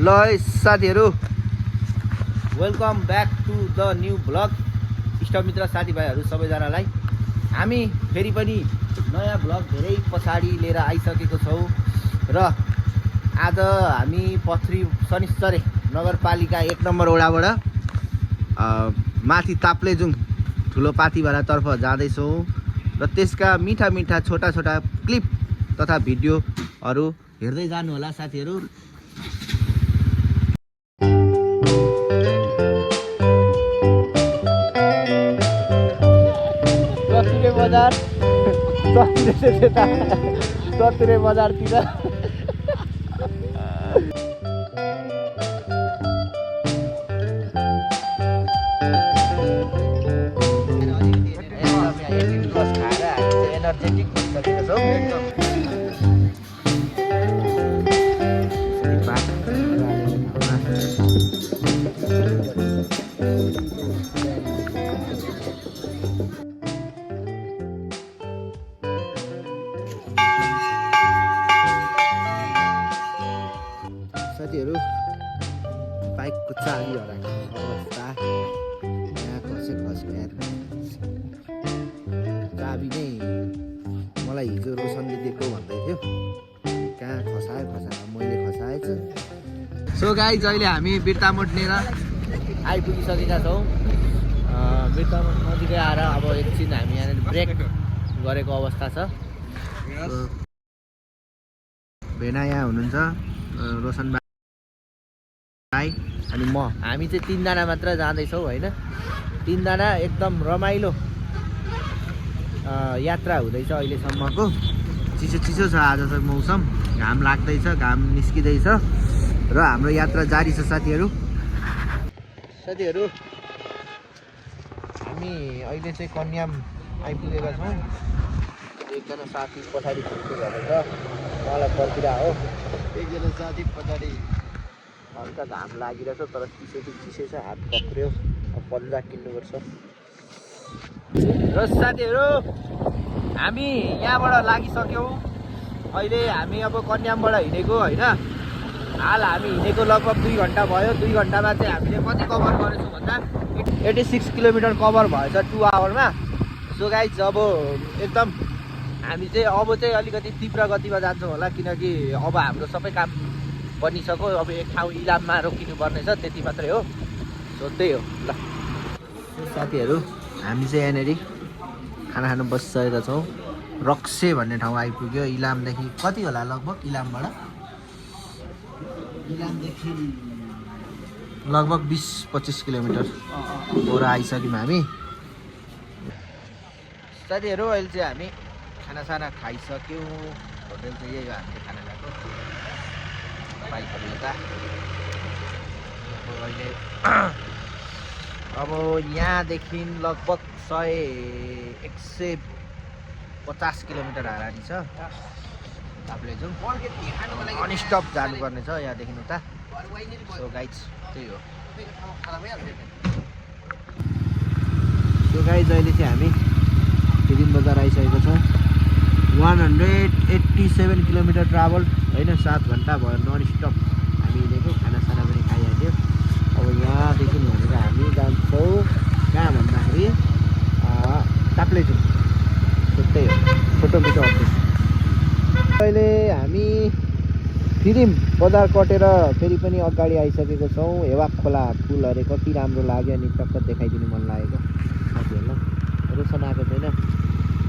ल है साथीहरू, welcome back to the new vlog. इष्टमित्र साथीभाइहरू सबैजनालाई हामी फेरि पनि नयाँ भ्लग धेरै पछाडि लिएर आइसकेको छौँ र आज हामी पथरी शनिश्चरे नगरपालिका 1 नम्बर वडाबाट माथि ताप्लेजुङ ठुलो पाथिभारातर्फ जाँदैछौँ र त्यसका मिठा मिठा छोटा छोटा क्लिप तथा भिडियोहरू हेर्दै जानु होला साथीहरू। सतुरे बजारतिर एनर्जेटिक भइसकेको छौँ। साथीहरू, बाइकको चाबी हराएको अवस्था यहाँ खस्यो यार। चाबी नै मलाई हिजो रोशनले दिएको भन्दै थियो, कहाँ खसायो मैले खसाएछु। सो गाइज, अहिले हामी बिर्तामोड लिएर आइपुगिसकेका छौँ। बिर्तामोड नजिकै आएर अब एकछिन हामी यहाँनिर ब्रेक गरेको अवस्था छ। भेना यहाँ हुनुहुन्छ, रोशन भाइ अनि म, हामी चाहिँ 3 जना मात्र जाँदैछौँ होइन। 3 जना एकदम रमाइलो यात्रा हुँदैछ अहिलेसम्मको। चिसो छ आज चाहिँ मौसम, घाम लाग्दैछ, घाम निस्किँदैछ र हाम्रो यात्रा जारी छ साथीहरू। हामी अहिले चाहिँ कन्याम आइपुगेका छौँ। एकजना साथी पछाडि छुट्टै गरेर मलाई पर्खिरा हो। एकजना साथी पछाडि हल्का घाम लागिरहेछ तर चिसो छ, हात कक्रियो। अब पन्जा किन्नुपर्छ। र साथीहरू, हामी यहाँबाट लागिसक्यौँ। अहिले हामी अब कन्यामबाट हिँडेको होइन। हाल हामी हिँडेको लगभग 2 घन्टा भयो। 2 घन्टामा चाहिँ हामीले कति कभर गरेछौँ भन्दा 86 किलोमिटर कभर भएछ 2 आवरमा। सो गाइज, अब एकदम हामी चाहिँ अब चाहिँ अलिकति तीव्र गतिमा जान्छौँ होला, किनकि अब हाम्रो सबै काम बनिसक्यो। अब एक ठाउँ इलाममा रोकिनु पर्ने छ, त्यति मात्रै हो। सो त्यही हो। ल साथीहरू, हामी चाहिँ यहाँनिर खाना खानु बसिसकेका छौँ। रक्से भन्ने ठाउँ आइपुग्यो। इलामदेखि कति होला लगभग? इलामदेखि लगभग 20-25 किलोमिटर पर आइसक्यौँ हामी। साथीहरू, अहिले चाहिँ हामी खानासाना खाइसक्यौँ। होटेल चाहिँ यही हो हामीले खाना खाएको। बाइकहरू यता अहिले अब यहाँदेखि लगभग 150 किलोमिटर हारानी छ ताप्लेजुङ। अनस्टप जानुपर्ने छ यहाँदेखि उता। सो गाइज, त्यही हो। सो गाइज, अहिले चाहिँ हामी फिरिम बजार आइसकेको छ। 187 किलोमिटर ट्राभल होइन, 7 घन्टा भयो नन स्टप हामी हिँडेको। खानासाना पनि खाइहाल्यो। अब यहाँदेखि भनेर हामी जान्छौँ कहाँ भन्दाखेरि ताप्लेजुङ। त्यही हो, छोटो मिठो अपडेट। अहिले हामी फिरिम बजार कटेर फेरि पनि अगाडि आइसकेको छौँ। हेवा खोला पुलहरू कति राम्रो लाग्यो, अनि टक्क देखाइदिनु मन लागेको साथीहरूलाई। रोशन आएको छैन।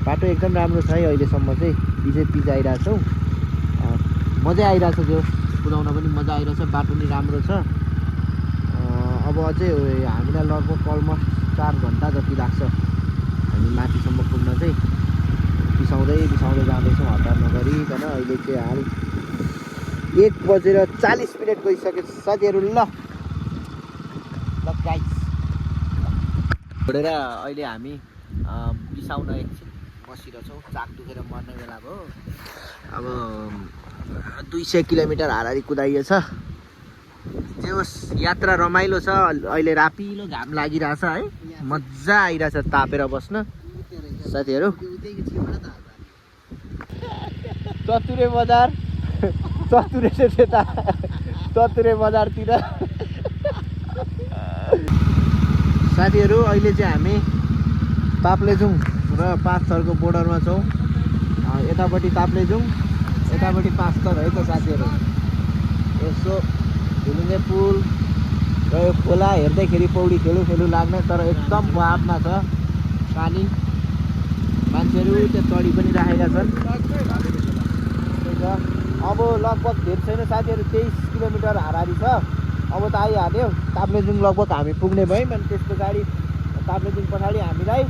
बाटो एकदम राम्रो छ है अहिलेसम्म चाहिँ। पिज आइरहेको छौँ, मजा आइरहेछ। जो कुदाउन पनि मजा आइरहेछ। बाटो नि राम्रो छ। अब अझै हामीलाई लगभग अलमोस्ट 4 घन्टा जति लाग्छ हामी माथिसम्म पुग्न चाहिँ। बिसाउँदै जाँदैछौँ हतार नगरिकन। अहिले चाहिँ हाल 1:40 गइसक्यो साथीहरू। ल गाइस, छोडेर अहिले हामी बिसाउन एकछिन बसिरहेछौँ। चाक दुखेर मर्ने बेला भयो। अब 200 किलोमिटर हारारी कुदाइएछ। जे होस्, यात्रा रमाइलो छ। अहिले रापिलो घाम लागिरहेछ है, मजा आइरहेछ तापेर बस्न साथीहरू। चतुरे बजार चतुरे चाहिँ त्यता दत्रे बजारतिर साथीहरू अहिले चाहिँ हामी ताप्लेजुङ र पाँचथरको बोर्डरमा छौँ यतापट्टि ताप्लेजुङ यतापट्टि पाँचथर है त साथीहरू यसो झुलुङ्गे पुल र यो खोला हेर्दैखेरि पौडी खेलु लाग्ने तर एकदम बहावमा छ पानी मान्छेहरू त्यो चढी पनि राखेका छन् अब लगभग धेरै छैन साथीहरू 23 किलोमिटर हाराहारी छ अब त आइहाल्यो ताप्लेजुङ लगभग हामी पुग्ने भयौँ अनि त्यसको गाडी ताप्लेजुङ पछाडि हामीलाई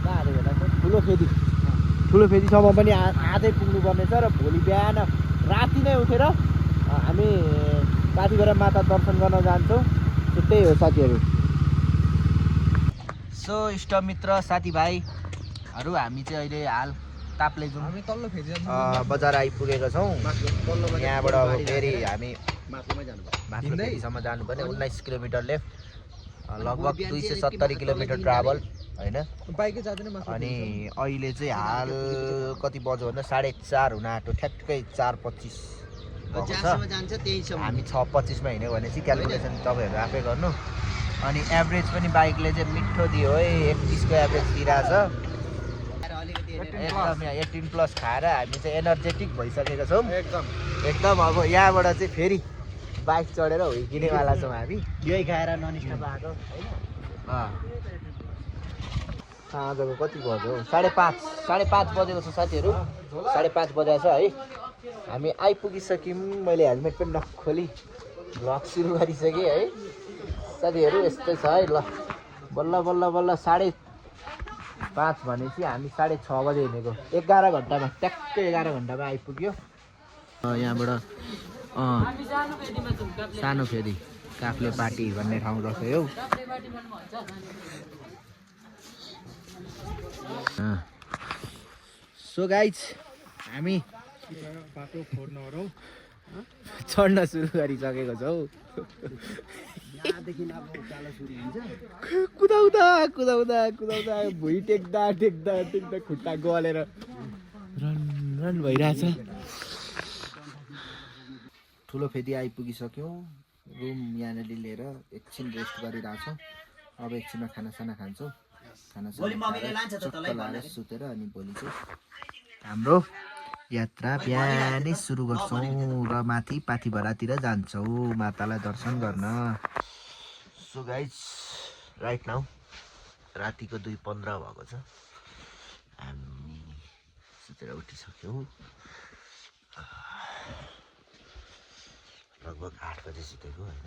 कहाँ हाल्यो भन्दा ठुलो फेदीसम्म पनि आजै पुग्नुपर्ने छ र भोलि बिहान राति नै उठेर हामी पाथिभरा माता दर्शन गर्न जान्छौँ त्यही हो साथीहरू सो इष्टमित्र साथीभाइहरू हामी चाहिँ अहिले हाल ताप्लेजुङ बजार आइपुगेका छौँ यहाँबाट अब फेरि हामी माथि फेदीसम्म जानुपर्ने 19 किलोमिटर लेफ्ट लगभग 270 किलोमिटर ट्राभल होइन अनि अहिले चाहिँ हाल कति बज्यो भन्दा 4:30 हुन आँट्यो ठ्याक्कै 4:25 हामी 6:25मा हिँड्यो भने चाहिँ क्यालकुलेसन तपाईँहरू आफै गर्नु अनि एभरेज पनि बाइकले चाहिँ मिठो दियो है 31 को एभरेज दिइरहेछ एकदम 18+ खाएर हामी चाहिँ एनर्जेटिक भइसकेका छौँ एकदम अब यहाँबाट चाहिँ फेरि बाइक चढेर हुर्किनेवाला छौँ हामी यही खाएर ननस्टप आएको होइन साँझको कति बज्यो 5:30 बजेको छ साथीहरू 5:30 बजेको छ है हामी आइपुगिसक्यौँ मैले हेलमेट पनि नखोली भ्लग सुरु गरिसकेँ है साथीहरू यस्तै छ है ल बल्ल 5:30 भनेपछि हामी 6:30 बजे हिँडेको 11 घन्टामा ट्याक्कै 11 घन्टामा आइपुग्यो यहाँबाट सानो फेदी काफ्ले पार्टी भन्ने ठाउँ रहेछ हौ सो गाइज हामी चढ्न सुरु गरिसकेको छौँ कुदाउँदा भुइँ टेक्दा खुट्टा गलेर रन भइरहेछ ठुलो फेदी आइपुगिसक्यौँ रुम यहाँनिर लिएर एकछिन रेस्ट गरिरहेछौँ अब एकछिनमा खानासाना खान्छौँ खानासाना सुतेर अनि भोलि चाहिँ हाम्रो यात्रा बिहानै सुरु गर्छौँ र माथि पाथिभरातिर जान्छौँ मातालाई दर्शन गर्न सो गाइज राइट नाउ रातिको 2:15 भएको छ हामी सुतेर उठिसक्यौँ लगभग 8 बजे सुतेको होइन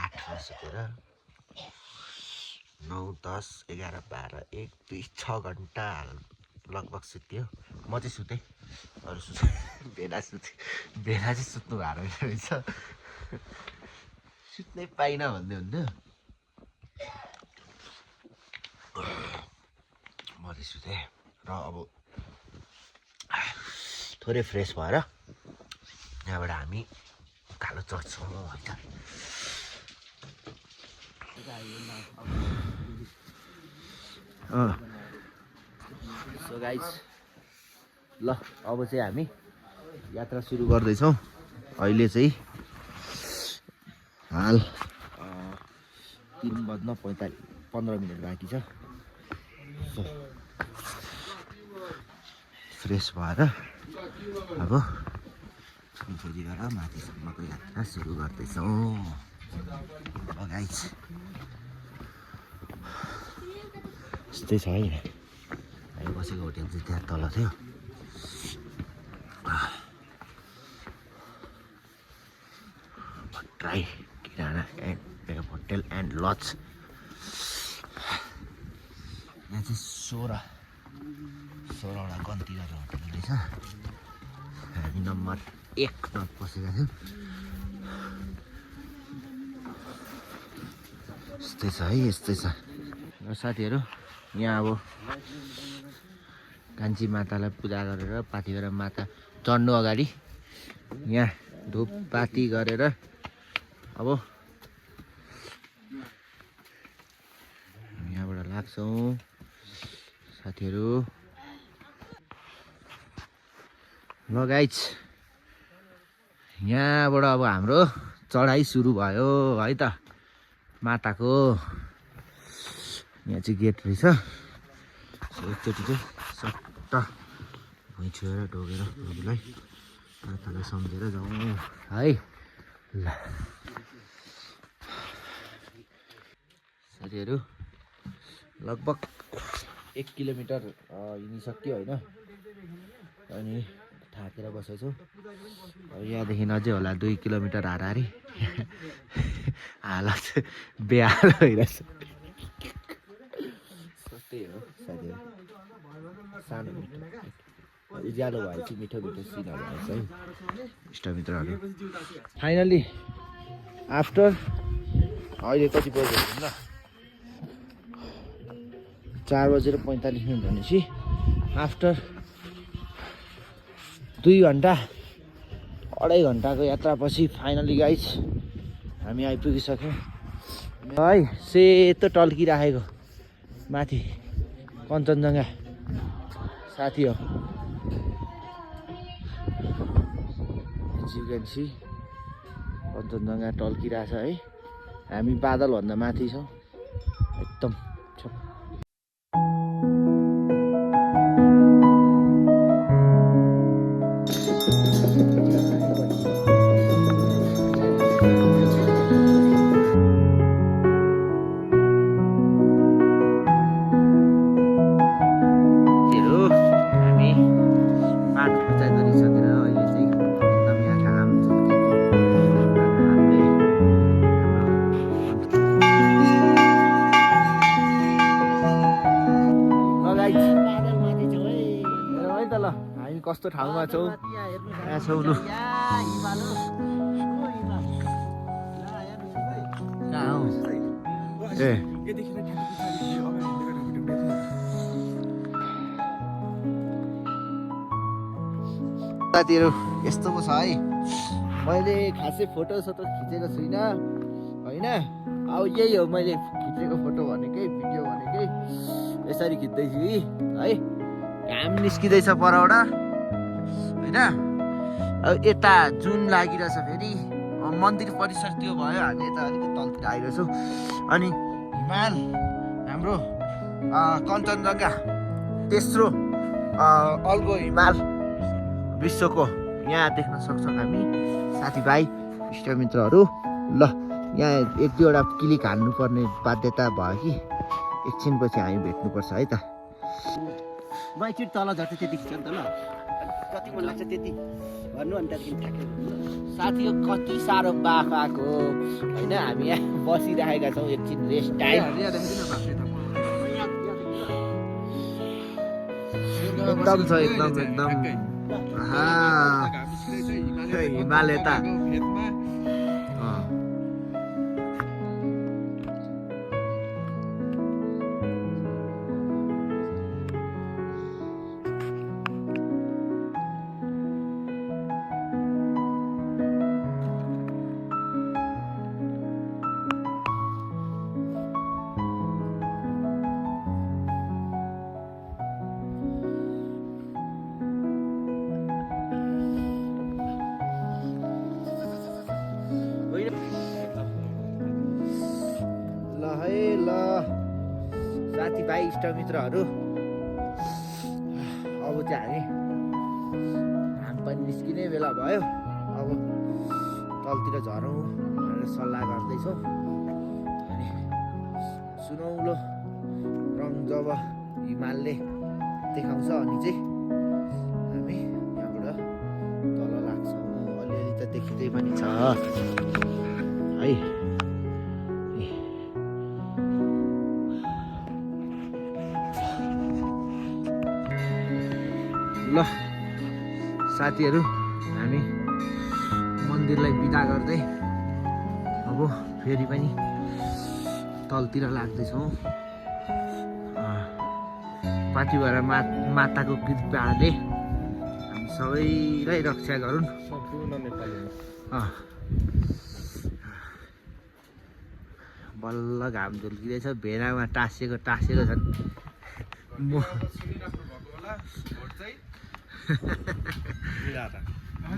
8 बजे सुतेर 9, 10, 11, 12, 1, 2, 6 घन्टा लगभग सुत्यो म चाहिँ सुतेँ अरू सुते बेला चाहिँ सुत्नु भएको रहेछ सुत्नै पाइनँ भन्दै हुन्थ्यो म चाहिँ सुतेँ र अब थोरै फ्रेस भएर यहाँबाट हामी कालो चढ्छौँ होइन सो गाइस ल अब चाहिँ हामी यात्रा सुरु गर्दैछौँ अहिले चाहिँ हाल 3:15 मिनट बाँकी छ फ्रेस भएर अब फेरिबाट माथिसम्मको यात्रा सुरु गर्दैछौँ गाइस यस्तै छ है हामी बसेको होटेल चाहिँ त्यहाँ तल थियो भट्टराई किराना एन्ड होटेल एन्ड लज यहाँ चाहिँ 16वटा गन्ती गरेर होटेल रहेछ हामी नम्बर 1 मा बसेका थियौँ यस्तै छ र साथीहरू यहाँ अब कान्छी मातालाई पूजा गरेर पाथिभरा माता चढ्नु अगाडि यहाँ धूपपाती गरेर अब यहाँबाट लाग्छौँ साथीहरू ल गाइज यहाँबाट अब हाम्रो चढाइ सुरु भयो है त माताको। यहाँ चाहिँ गेट रहेछ। एकचोटि चाहिँ सट्ट भुइँ छोएर ढोगेर हामीलाई मातालाई सम्झेर जाउँ है। ल साथीहरू लगभग 1 किलोमिटर हिँडिसक्यो होइन। अनि थाकेर बसेको छु। यहाँदेखि अझै होला 2 किलोमिटर हाराहारी। हालत बेहाल भइरहेछ। त्यही हो साथीहरू, सानो मिठो उज्यालो भएपछि मिठो मिठो सिनहरू आउँछ है इष्टमित्रहरू। फाइनली आफ्टर अहिले कति बज्यो ल 4:45 भनेपछि आफ्टर 2 घन्टा 2.5 घन्टाको यात्रापछि फाइनली गाइस हामी आइपुगिसक्यौँ है। सेतो टल्किराखेको माथि कञ्चनजङ्घा साथी हो। जिउगेन्सी कञ्चनजङ्घा टल्किरहेछ है। हामी बादलभन्दा माथि छौँ एकदम। कस्तो ठाउँमा छौ यहाँ छौ लु ए साथीहरू यस्तो पो छ है। मैले खासै फोटो सोटो खिचेको छुइनँ होइन। अब यही हो मैले खिचेको फोटो भनेकै भिडियो भनेकै यसरी खिच्दैछु है। घाम निस्किँदैछ परबाट होइन। अब यता जुन लागिरहेछ फेरि मन्दिर परिसर त्यो भयो। हामी यता अलिकति तलतिर आइरहेछौँ। अनि हिमाल हाम्रो कञ्चनजङ्घा तेस्रो अल्गो हिमाल विश्वको यहाँ देख्न सक्छौँ हामी साथीभाइ इष्टमित्रहरू। ल यहाँ 1-2वटा क्लिक हाल्नुपर्ने बाध्यता भयो कि एकछिनपछि हामी भेट्नुपर्छ है त। म एकचोटि तल झर्छ त्यति खिच्छ नि त ल। कति मन लाग्छ त्यति भन्नु अनि त्यहाँदेखि ठ्याक्कै साथी कति साह्रो बाफ आएको होइन। हामी यहाँ बसिरहेका छौँ एकछिन रेस्ट टाइम। एकदम छ एकदम एकदम हिमाल यता साथीभाइ इष्टमित्रहरू। अब चाहिँ हामी घाम पनि निस्किने बेला भयो। अब तलतिर झरौँ भनेर सल्लाह गर्दैछौँ। अनि सुनौलो रङ जब हिमालले देखाउँछ अनि चाहिँ हामी यहाँबाट तल लाग्छौँ। अलिअलि त देखिँदै पनि छ है। ल साथीहरू हामी मन्दिरलाई बिदा गर्दै अब फेरि पनि तलतिर लाग्दैछौँ। पाठी भएर माताको कृपाले हामी सबैलाई रक्षा गरून्। बल्ल घाम झुल्किँदैछ। भेडामा टाँसेको छन्।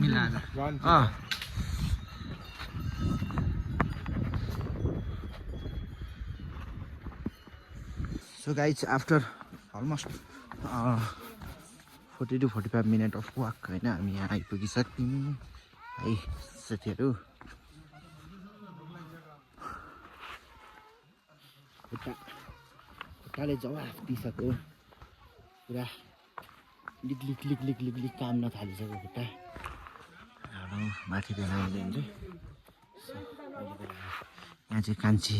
मिलाएर So guys, after almost 40 to 45 minutes of walk हैन हामी यहाँ आइपुगिसक्यौँ है साथीहरू। खुट्टाले जवाफ दिइसक्यो पुरा लिक लिक लिक लिक लिक लिक काम नथालिसक्यो खुट्टा। माथि देख्न हुन्छ। यहाँ चाहिँ कान्छी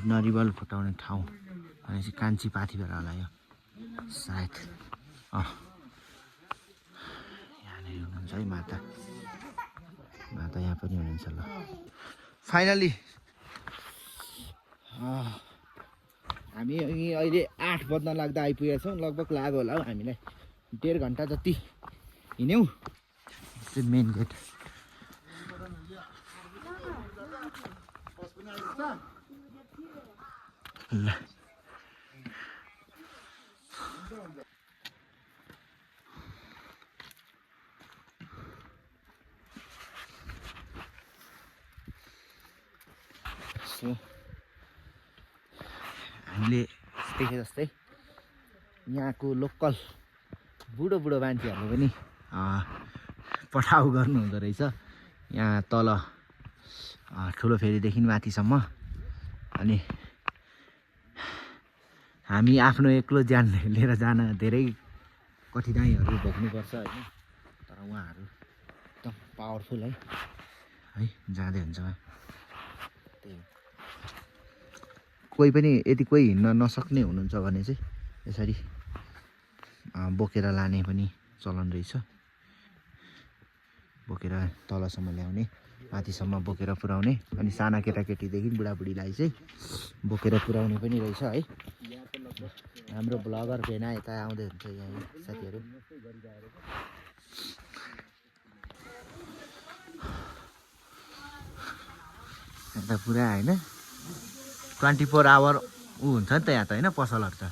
नरिवल फुटाउने ठाउँ भनेपछि कान्छी पाथी भएर होला यो सायद। यहाँनिर हुनुहुन्छ है माता यहाँ पनि हुनुहुन्छ ल। फाइनली हामी अहिले 8 बज्न लाग्दा आइपुगेका छौँ। लगभग लाग्यो होला हौ हामीलाई 1.5 घन्टा जति हिँड्यौँ। मेन गेट ल हामीले देखे जस्तै यहाँको लोकल बुढो बुढो मान्छेहरूले पनि पठाउ गर्नु हुँदो रहेछ यहाँ तल ठुलो फेरीदेखि माथिसम्म। अनि हामी आफ्नो एक्लो ज्यान लिएर जान धेरै कठिनाइहरू भोग्नुपर्छ होइन। तर उहाँहरू एकदम पावरफुल है जाँदै हुन्छ। त्यही कोही पनि यदि कोही हिँड्न नसक्ने हुनुहुन्छ भने चाहिँ यसरी बोकेर लाने पनि चलन रहेछ। बोकेर तलसम्म ल्याउने माथिसम्म बोकेर पुर्याउने अनि साना केटाकेटीदेखि बुढाबुढीलाई चाहिँ बोकेर पुर्याउने पनि रहेछ है। हाम्रो ब्लगर भेना यता आउँदै हुन्छ यहाँ साथीहरू। यता पुरा होइन 24 आवर ऊ हुन्छ नि त यहाँ त होइन पसलहरू त।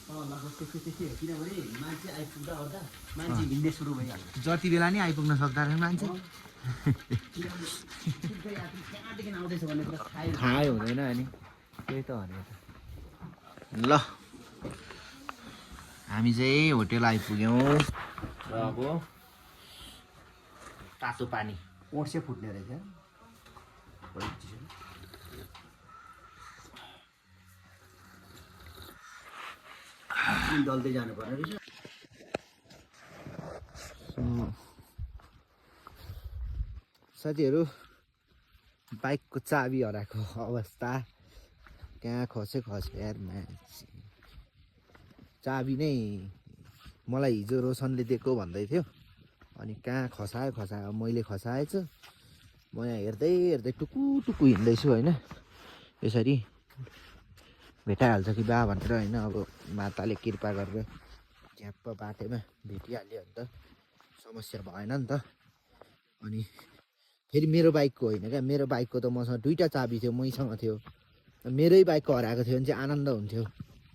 किनभने मान्छे आइपुग्दा ओर्दा मान्छे हिँड्ने सुरु भइहाल्छ। जति बेला नि आइपुग्न सक्दा रहेछ मान्छे। थाहै हुँदैन अनि त्यही त भनेको। ल हामी चाहिँ होटेल आइपुग्यौँ र अब तातो पानी ओर्से फुट्ने रहेछ। डल्दै जानु पर्ने रहेछ। साथीहरू बाइकको चाबी हराएको अवस्था कहाँ खस्यो यार मान्छे। चाबी नै मलाई हिजो रोशनले दिएको भन्दै थियो अनि कहाँ खसायो मैले खसाएछु। म यहाँ हेर्दै हेर्दै टुकु टुकु हिँड्दैछु होइन। यसरी भेटाइहाल्छ कि बा भनेर होइन। अब माताले कृपा गरेर झ्याप्प बाटोमा भेटिहाल्यो भने त समस्या भएन नि त। अनि फेरि मेरो बाइकको होइन क्या, मेरो बाइकको त मसँग 2टा चाबी थियो, मैसँग थियो। मेरै बाइकको हराएको थियो भने चाहिँ आनन्द हुन्थ्यो,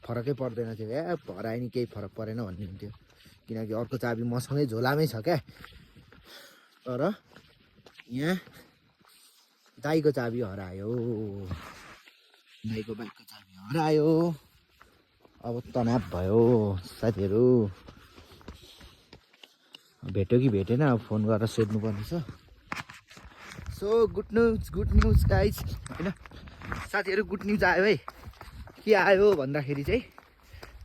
फरकै पर्दैन थियो। हरायो नि केही फरक परेन भन्ने हुन्थ्यो किनकि अर्को चाबी मसँगै झोलामै छ क्या। तर यहाँ दाइको चाबी हरायो, दाइको बाइकको चाबी हरायो। अब तनाव भयो साथीहरू। भेट्यो कि भेटेन अब फोन गरेर सोध्नुपर्ने छ। सो गुड न्युज गाइज होइन साथीहरू। गुड न्युज आयो है। के आयो भन्दाखेरि चाहिँ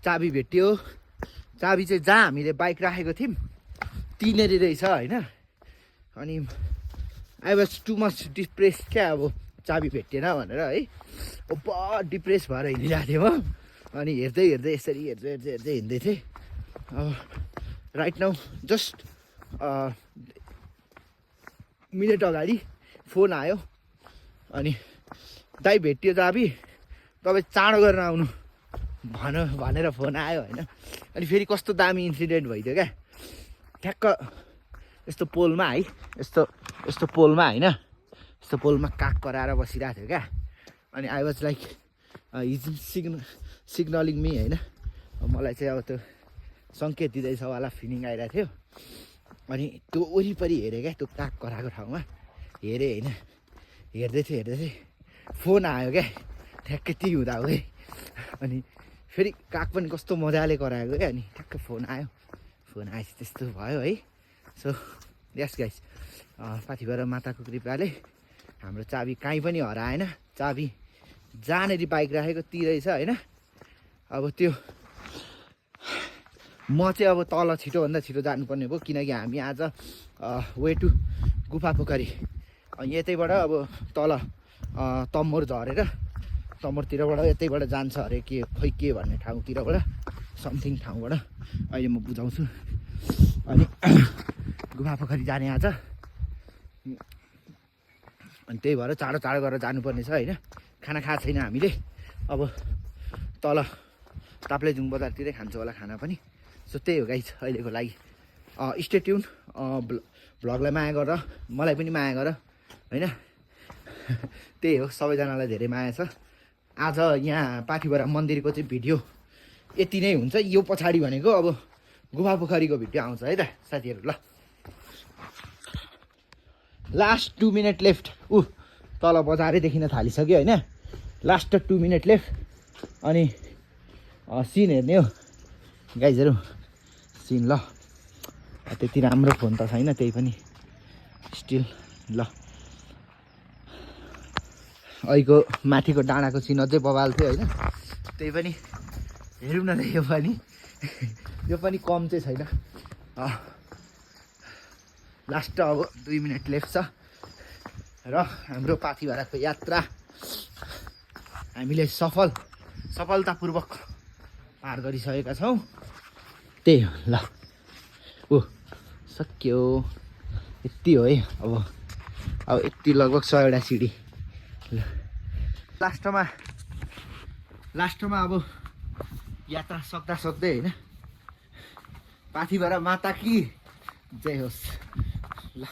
चाबी भेट्यो। चाबी चाहिँ जहाँ हामीले बाइक राखेको थियौँ त्यहीँनेरि रहेछ होइन। अनि I was too much depress क्या अब चाबी भेटिएन भनेर है। बहुत डिप्रेस भएर हिँडिरहेको थिएँ म। अनि हेर्दै यसरी हेर्दै हिँड्दै थिएँ। राइट नाउ जस्ट मिनेट अगाडि फोन आयो अनि दाइ भेटियो चाबी, तपाईँ चाँडो गरेर आउनु भनेर फोन आयो होइन। अनि फेरि कस्तो दामी इन्सिडेन्ट भइदियो क्या। ठ्याक्क यस्तो पोलमा है, यस्तो पोलमा होइन, यस्तो पोलमा काग कराएर बसिरहेको थियो क्या। अनि I was like his signalling me होइन। मलाई चाहिँ अब त्यो सङ्केत दिँदैछ वाला फिलिङ आइरहेको थियो। अनि त्यो वरिपरि हेरेँ क्या, त्यो काग कराएको ठाउँमा हेरेँ होइन। हेर्दै थिएँ फोन आयो क्या ठ्याक्कै त्यही हुँदा हो। अनि फेरि काग पनि कस्तो मजाले कराएको क्या अनि ठ्याक्क फोन आएपछि त्यस्तो भयो है। सो यस गाइस पाथिभरा माताको कृपाले हाम्रो चाबी कहीँ पनि हराएन। चाबी जहाँनिर बाइक राखेको ती रहेछ होइन। अब त्यो म चाहिँ अब तल छिटोभन्दा छिटो जानुपर्ने भयो किनकि हामी आज वे टु गुफा पोखरी यतैबाट अब तल तम्मोर झरेर तम्मोरतिरबाट यतैबाट जान्छ अरे के खै के भन्ने ठाउँतिरबाट समथिङ ठाउँबाट अहिले म बुझाउँछु। अनि गुफा पोखरी जाने आज अनि त्यही भएर चाँडो चाँडो गरेर जानुपर्ने छ होइन। खाना खाएको छैन हामीले अब तल ताप्लेजुङ बजारतिरै खान्छ होला खाना पनि। सो त्यही हो गाइस अहिलेको लागि स्टे ट्युन भ्लगलाई माया गर मलाई पनि माया गर होइन। त्यही हो सबैजनालाई धेरै माया छ। आज यहाँ पाथिभरा मन्दिरको चाहिँ भिडियो यति नै हुन्छ। यो पछाडि भनेको अब गुफा पोखरीको भिडियो आउँछ है त साथीहरू। ल लास्ट 2 मिनट लेफ्ट तल बजारै देखिन थालिसक्यो होइन। लास्ट 2 मिनट लेफ्ट अनि सिन हेर्ने हो गाइजहरू सिन। ल त्यति राम्रो फोन त छैन त्यही पनि स्टिल ल अहिलेको माथिको डाँडाको सिन अझै बवाल थियो होइन। त्यही पनि हेरौँ न यो पनि कम चाहिँ छैन। लास्ट अब 2 मिनट लेफ्ट छ र हाम्रो पाथिभराको यात्रा हामीले सफलतापूर्वक पार गरिसकेका छौँ। त्यही हो ल सक्यो यति हो है। अब यति लगभग 100वटा सिडी ल लास्टमा अब यात्रा सक्दै होइन। पाथिभरा माता कि जय होस् ल।